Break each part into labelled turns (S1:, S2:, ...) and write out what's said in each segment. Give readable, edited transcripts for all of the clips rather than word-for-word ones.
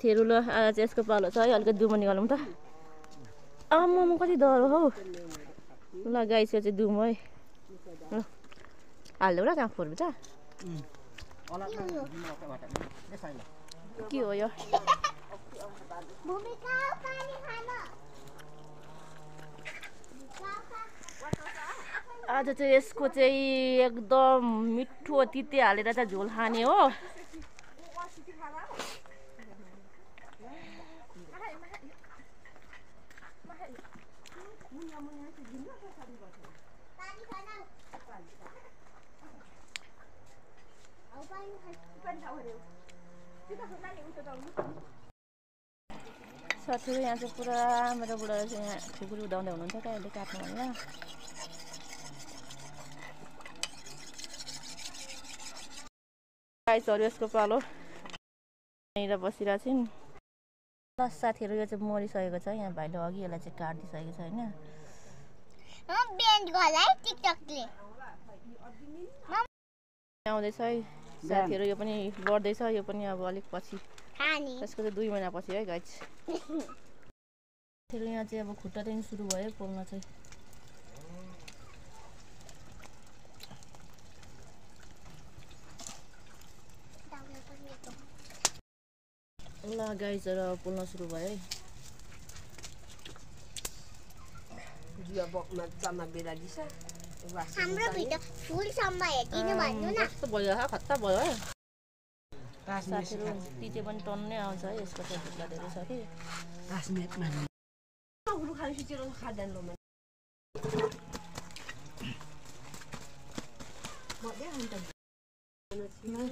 S1: साथीहरू ल आज चाहिँ यसको पालो छ है अलिकति दुमो निकालौँ त आम्मामा कति डह्रो हौ ल गाइस यो चाहिँ दुमो है ल हाल्देऊ र त्यहाँ फोर्नु त के हो यो आज चाहिँ यसको चाहिँ एकदम मिठो तिते हालेर चाहिँ झोल खाने हो साथीहरू यहाँ चाहिँ पुरा मेरो बुढाले चाहिँ यहाँ खुकुरी उदाउँदै हुनुहुन्छ क्या अहिले काट्नु होला गाइसहरू यसको पालो यहीँनिर बसिरहेको छिन् ल साथीहरू यो चाहिँ मरिसकेको छ यहाँ भाइले अघि यसलाई चाहिँ काटिदिइसकेको छ होइन आउँदैछ है साथीहरू यो पनि बढ्दैछ यो पनि अब अलिक पछि यसको चाहिँ 2 महिना पछि है गाइस साथीहरू यहाँ चाहिँ अब खुट्टादेखि सुरु भयो पोल्न चाहिँ ल गाइसहरू अब पोल्न सुरु भयो है
S2: जुवा बकमा जम्मा बेला दिस
S3: हाम्रो भिडियो फुलसम्म हेरिदिनु भन्नु न
S1: कस्तो भयो खत्ता भयो है साथीहरू तिते पनि टन्नै आउँछ है यसको चाहिँ ढुक्ला धेरै छ कि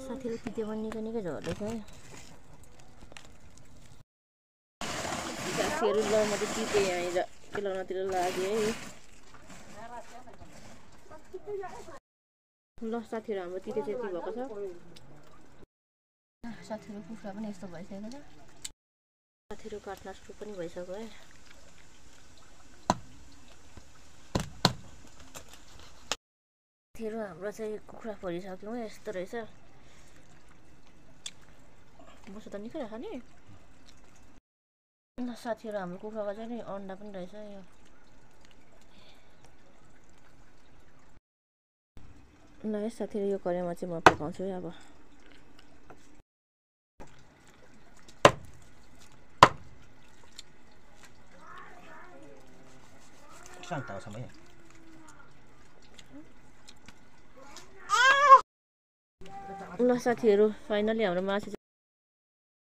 S1: साथीहरू तिते पनि निकै निकै झर्दैछ है साथीहरू ल म चाहिँ तिते यहाँनिर केलाउनातिर लाग्यो है ल साथीहरू हाम्रो तिते चाहिँ यति भएको छ साथीहरू कुखुरा पनि यस्तो भइसकेको छ साथीहरू काट्न सुरु पनि भइसक्यो है साथीहरू हाम्रो चाहिँ कुखुरा फोरिसक्यौँ यस्तो रहेछ बस्नु त निकै राख नि ल साथीहरू हाम्रो कुखुराको चाहिँ नि अन्डा पनि रहेछ यो ल है साथीहरू यो कराईमा चाहिँ म पकाउँछु है अब ल साथीहरू फाइनली हाम्रो मासु